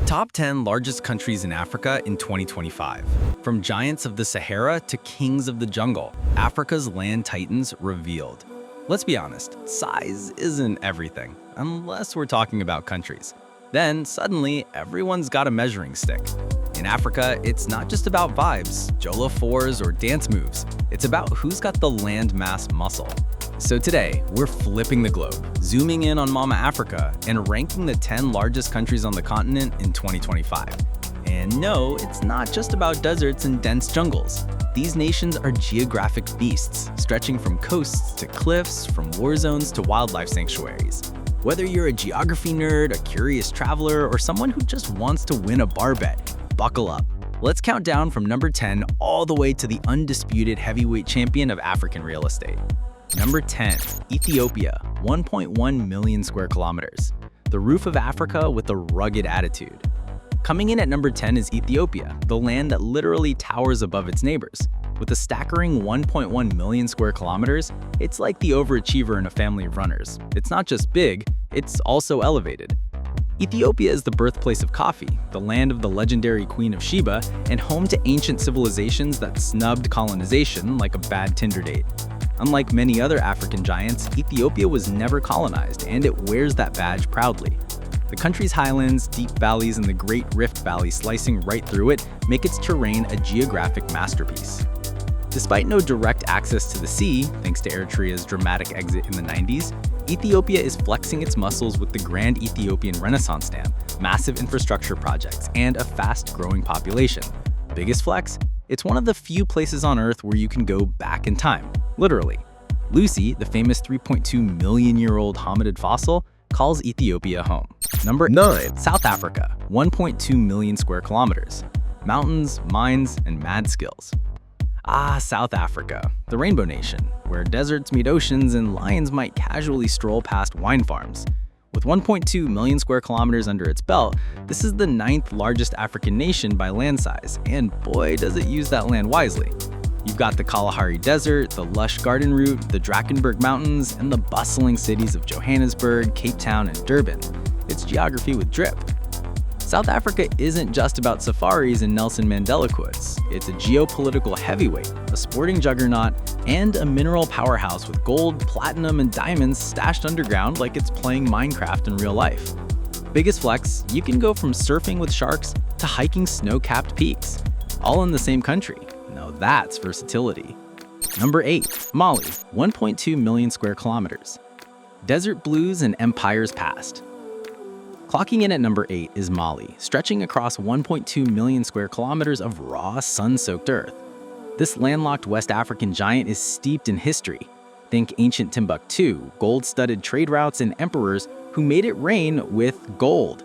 Top 10 largest countries in Africa in 2025. From giants of the Sahara to kings of the jungle, Africa's land titans revealed. Let's be honest, size isn't everything, unless we're talking about countries. Then, suddenly, everyone's got a measuring stick. In Africa, it's not just about vibes, Jollof 4s, or dance moves. It's about who's got the landmass muscle. So today, we're flipping the globe, zooming in on Mama Africa, and ranking the 10 largest countries on the continent in 2025. And no, it's not just about deserts and dense jungles. These nations are geographic beasts, stretching from coasts to cliffs, from war zones to wildlife sanctuaries. Whether you're a geography nerd, a curious traveler, or someone who just wants to win a bar bet, buckle up. Let's count down from number 10 all the way to the undisputed heavyweight champion of African real estate. Number 10, Ethiopia, 1.1 million square kilometers. The roof of Africa with a rugged attitude. Coming in at number 10 is Ethiopia, the land that literally towers above its neighbors. With a staggering 1.1 million square kilometers, it's like the overachiever in a family of runners. It's not just big, it's also elevated. Ethiopia is the birthplace of coffee, the land of the legendary Queen of Sheba, and home to ancient civilizations that snubbed colonization like a bad Tinder date. Unlike many other African giants, Ethiopia was never colonized, and it wears that badge proudly. The country's highlands, deep valleys, and the Great Rift Valley slicing right through it make its terrain a geographic masterpiece. Despite no direct access to the sea, thanks to Eritrea's dramatic exit in the 90s, Ethiopia is flexing its muscles with the Grand Ethiopian Renaissance Dam, massive infrastructure projects, and a fast-growing population. Biggest flex? It's one of the few places on Earth where you can go back in time, literally. Lucy, the famous 3.2 million-year-old hominid fossil, calls Ethiopia home. Number 9. South Africa, 1.2 million square kilometers. Mountains, mines, and mad skills. South Africa, the Rainbow Nation, where deserts meet oceans and lions might casually stroll past wine farms. With 1.2 million square kilometers under its belt, this is the 9th largest African nation by land size, and boy does it use that land wisely. You've got the Kalahari Desert, the lush garden route, the Drakensberg Mountains, and the bustling cities of Johannesburg, Cape Town, and Durban. It's geography with drip. South Africa isn't just about safaris and Nelson Mandela quotes. It's a geopolitical heavyweight, a sporting juggernaut, and a mineral powerhouse with gold, platinum, and diamonds stashed underground like it's playing Minecraft in real life. Biggest flex, you can go from surfing with sharks to hiking snow-capped peaks, all in the same country. Now that's versatility. Number 8, Mali, 1.2 million square kilometers. Desert blues and empires past. Clocking in at number 8 is Mali, stretching across 1.2 million square kilometers of raw, sun-soaked earth. This landlocked West African giant is steeped in history. Think ancient Timbuktu, gold-studded trade routes, and emperors who made it rain with gold.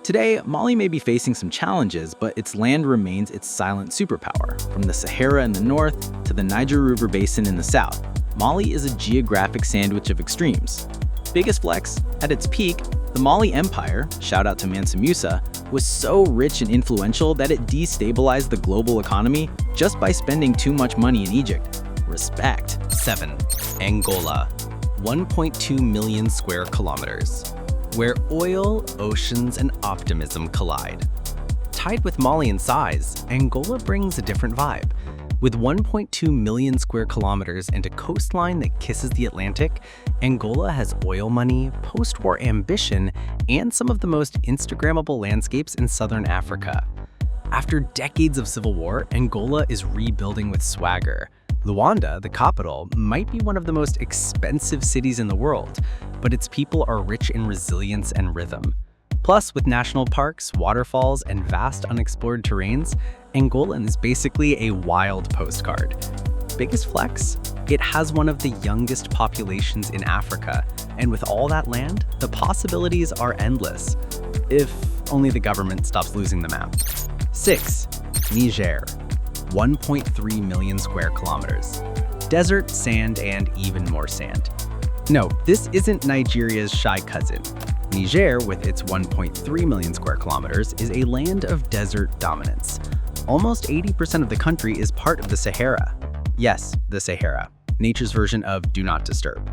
Today, Mali may be facing some challenges, but its land remains its silent superpower. From the Sahara in the north to the Niger River Basin in the south, Mali is a geographic sandwich of extremes. Biggest flex, at its peak, the Mali Empire, shout out to Mansa Musa, was so rich and influential that it destabilized the global economy just by spending too much money in Egypt. Respect. 7. Angola, 1.2 million square kilometers. Where oil, oceans, and optimism collide. Tied with Mali in size, Angola brings a different vibe. With 1.2 million square kilometers and a coastline that kisses the Atlantic, Angola has oil money, post-war ambition, and some of the most Instagrammable landscapes in southern Africa. After decades of civil war, Angola is rebuilding with swagger. Luanda, the capital, might be one of the most expensive cities in the world, but its people are rich in resilience and rhythm. Plus, with national parks, waterfalls, and vast unexplored terrains, Angola is basically a wild postcard. Biggest flex? It has one of the youngest populations in Africa, and with all that land, the possibilities are endless. If only the government stops losing the map. 6. Niger, 1.3 million square kilometers. Desert, sand, and even more sand. No, this isn't Nigeria's shy cousin. Niger, with its 1.3 million square kilometers, is a land of desert dominance. Almost 80% of the country is part of the Sahara. Yes, the Sahara, nature's version of do not disturb.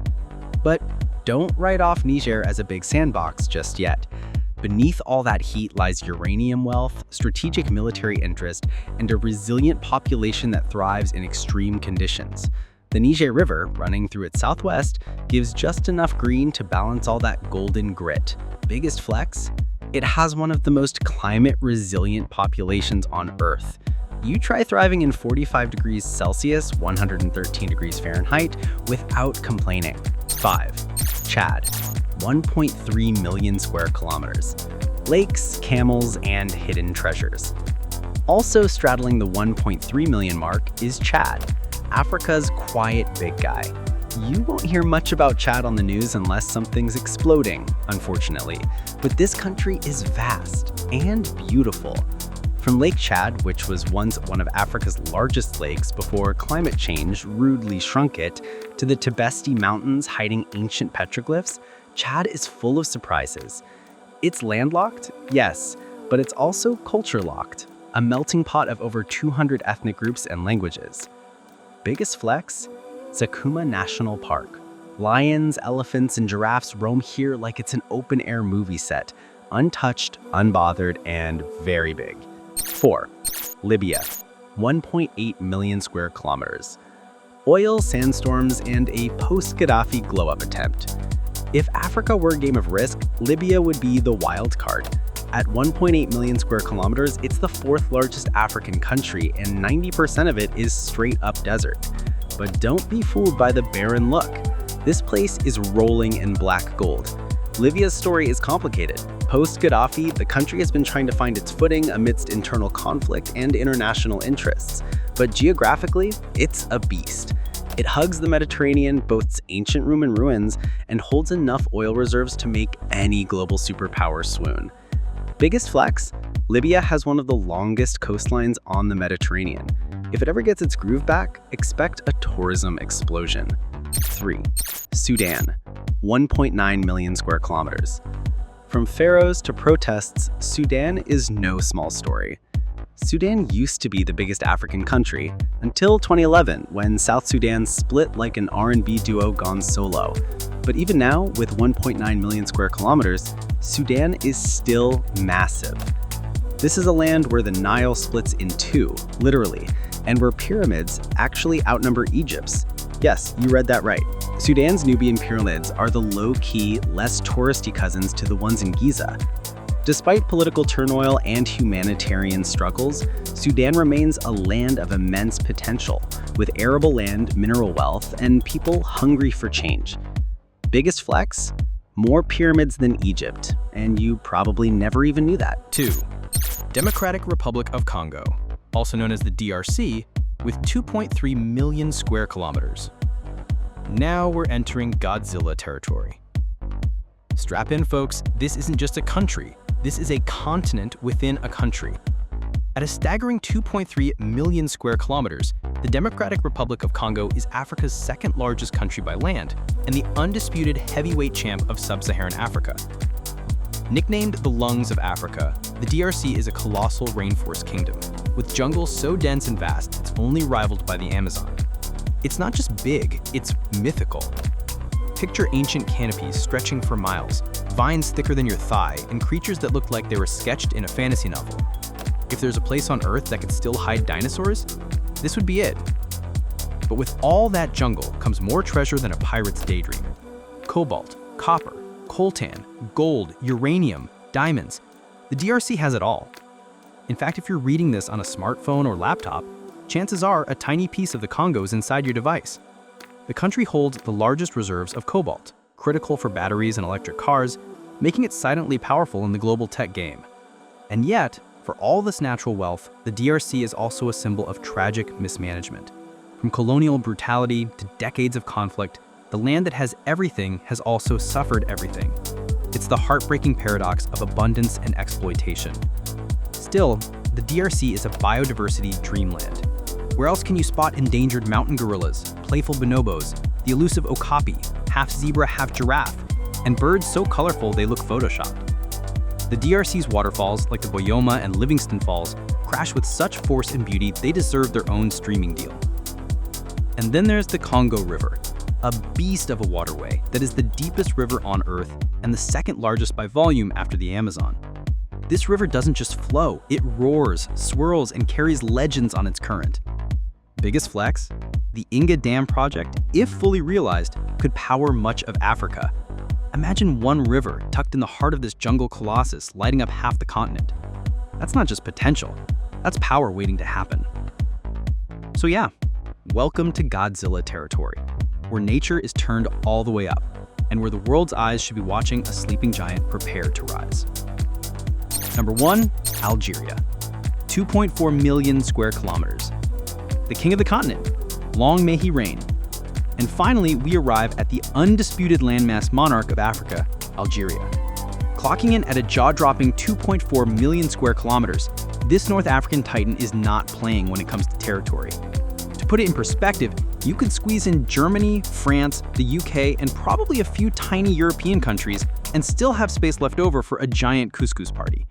But don't write off Niger as a big sandbox just yet. Beneath all that heat lies uranium wealth, strategic military interest, and a resilient population that thrives in extreme conditions. The Niger River, running through its southwest, gives just enough green to balance all that golden grit. Biggest flex? It has one of the most climate-resilient populations on Earth. You try thriving in 45 degrees Celsius, 113 degrees Fahrenheit, without complaining. 5. Chad. 1.3 million square kilometers. Lakes, camels, and hidden treasures. Also straddling the 1.3 million mark is Chad, Africa's quiet big guy. You won't hear much about Chad on the news unless something's exploding, unfortunately. But this country is vast and beautiful. From Lake Chad, which was once one of Africa's largest lakes before climate change rudely shrunk it, to the Tibesti Mountains hiding ancient petroglyphs, Chad is full of surprises. It's landlocked, yes, but it's also culture-locked, a melting pot of over 200 ethnic groups and languages. Biggest flex? Sakuma National Park. Lions, elephants, and giraffes roam here like it's an open-air movie set, untouched, unbothered, and very big. 4. Libya. 1.8 million square kilometers. Oil, sandstorms, and a post-Gaddafi glow-up attempt. If Africa were a game of Risk, Libya would be the wild card. At 1.8 million square kilometers, it's the fourth largest African country, and 90% of it is straight-up desert. But don't be fooled by the barren look. This place is rolling in black gold. Libya's story is complicated. Post-Gaddafi, the country has been trying to find its footing amidst internal conflict and international interests. But geographically, it's a beast. It hugs the Mediterranean, boasts ancient Roman ruins, and holds enough oil reserves to make any global superpower swoon. Biggest flex? Libya has one of the longest coastlines on the Mediterranean. If it ever gets its groove back, expect a tourism explosion. 3. Sudan. 1.9 million square kilometers. From pharaohs to protests, Sudan is no small story. Sudan used to be the biggest African country until 2011, when South Sudan split like an R&B duo gone solo. But even now, with 1.9 million square kilometers, Sudan is still massive. This is a land where the Nile splits in two, literally, and where pyramids actually outnumber Egypt's. Yes, you read that right. Sudan's Nubian pyramids are the low-key, less touristy cousins to the ones in Giza. Despite political turmoil and humanitarian struggles, Sudan remains a land of immense potential, with arable land, mineral wealth, and people hungry for change. Biggest flex? More pyramids than Egypt, and you probably never even knew that. 2. Democratic Republic of Congo, also known as the DRC, with 2.3 million square kilometers. Now we're entering Godzilla territory. Strap in, folks, this isn't just a country. This is a continent within a country. At a staggering 2.3 million square kilometers, the Democratic Republic of Congo is Africa's second largest country by land and the undisputed heavyweight champ of sub-Saharan Africa. Nicknamed the lungs of Africa, the DRC is a colossal rainforest kingdom, with jungles so dense and vast it's only rivaled by the Amazon. It's not just big, it's mythical. Picture ancient canopies stretching for miles, vines thicker than your thigh, and creatures that looked like they were sketched in a fantasy novel. If there's a place on Earth that could still hide dinosaurs, this would be it. But with all that jungle comes more treasure than a pirate's daydream. Cobalt, copper, coltan, gold, uranium, diamonds. The DRC has it all. In fact, if you're reading this on a smartphone or laptop, chances are a tiny piece of the Congo is inside your device. The country holds the largest reserves of cobalt, critical for batteries and electric cars, making it silently powerful in the global tech game. And yet, for all this natural wealth, the DRC is also a symbol of tragic mismanagement. From colonial brutality to decades of conflict, the land that has everything has also suffered everything. It's the heartbreaking paradox of abundance and exploitation. Still, the DRC is a biodiversity dreamland. Where else can you spot endangered mountain gorillas, playful bonobos, the elusive okapi, half zebra, half giraffe, and birds so colorful they look photoshopped? The DRC's waterfalls, like the Boyoma and Livingston Falls, crash with such force and beauty they deserve their own streaming deal. And then there's the Congo River, a beast of a waterway that is the deepest river on Earth and the second largest by volume after the Amazon. This river doesn't just flow, it roars, swirls, and carries legends on its current. Biggest flex? The Inga Dam project, if fully realized, could power much of Africa. Imagine one river tucked in the heart of this jungle colossus lighting up half the continent. That's not just potential, that's power waiting to happen. So yeah, welcome to Godzilla territory, where nature is turned all the way up, and where the world's eyes should be watching a sleeping giant prepare to rise. Number 1, Algeria. 2.4 million square kilometers. The king of the continent, long may he reign. And finally, we arrive at the undisputed landmass monarch of Africa, Algeria. Clocking in at a jaw-dropping 2.4 million square kilometers, this North African titan is not playing when it comes to territory. To put it in perspective, you could squeeze in Germany, France, the UK, and probably a few tiny European countries and still have space left over for a giant couscous party.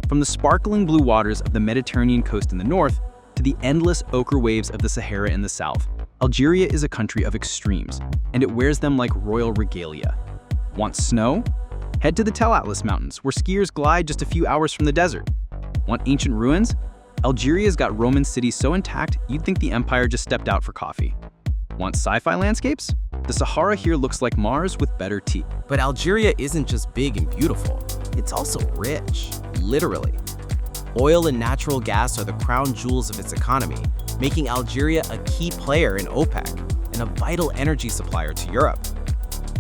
From the sparkling blue waters of the Mediterranean coast in the north to the endless ochre waves of the Sahara in the south, Algeria is a country of extremes, and it wears them like royal regalia. Want snow? Head to the Tel Atlas Mountains, where skiers glide just a few hours from the desert. Want ancient ruins? Algeria's got Roman cities so intact, you'd think the empire just stepped out for coffee. Want sci-fi landscapes? The Sahara here looks like Mars with better teeth. But Algeria isn't just big and beautiful, it's also rich, literally. Oil and natural gas are the crown jewels of its economy, making Algeria a key player in OPEC and a vital energy supplier to Europe.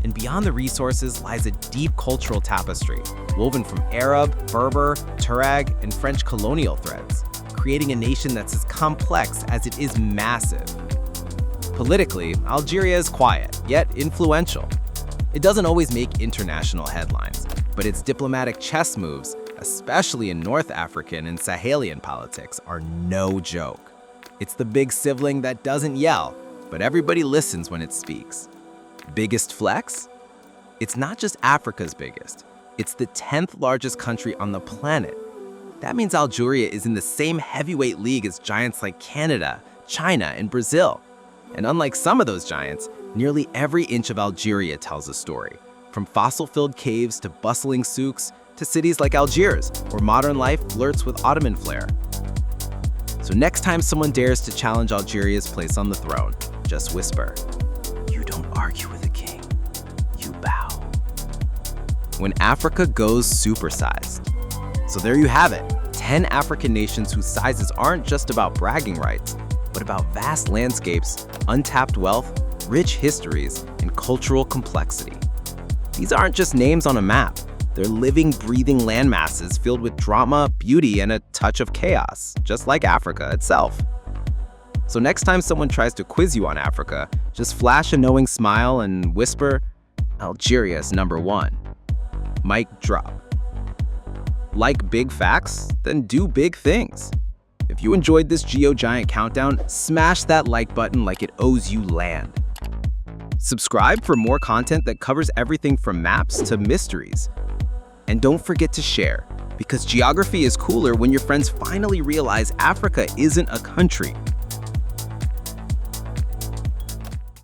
And beyond the resources lies a deep cultural tapestry, woven from Arab, Berber, Tuareg, and French colonial threads, creating a nation that's as complex as it is massive. Politically, Algeria is quiet, yet influential. It doesn't always make international headlines, but its diplomatic chess moves, especially in North African and Sahelian politics, are no joke. It's the big sibling that doesn't yell, but everybody listens when it speaks. Biggest flex? It's not just Africa's biggest, it's the 10th largest country on the planet. That means Algeria is in the same heavyweight league as giants like Canada, China, and Brazil. And unlike some of those giants, nearly every inch of Algeria tells a story, from fossil-filled caves to bustling souks to cities like Algiers, where modern life flirts with Ottoman flair. So next time someone dares to challenge Algeria's place on the throne, just whisper, "You don't argue with a king, you bow." When Africa goes supersized. So there you have it, 10 African nations whose sizes aren't just about bragging rights, but about vast landscapes, untapped wealth, rich histories, and cultural complexity. These aren't just names on a map. They're living, breathing landmasses filled with drama, beauty, and a touch of chaos, just like Africa itself. So next time someone tries to quiz you on Africa, just flash a knowing smile and whisper, "Algeria is number 1. Mic drop. Like big facts? Then do big things. If you enjoyed this GeoGiant countdown, smash that like button like it owes you land. Subscribe for more content that covers everything from maps to mysteries. And don't forget to share, because geography is cooler when your friends finally realize Africa isn't a country,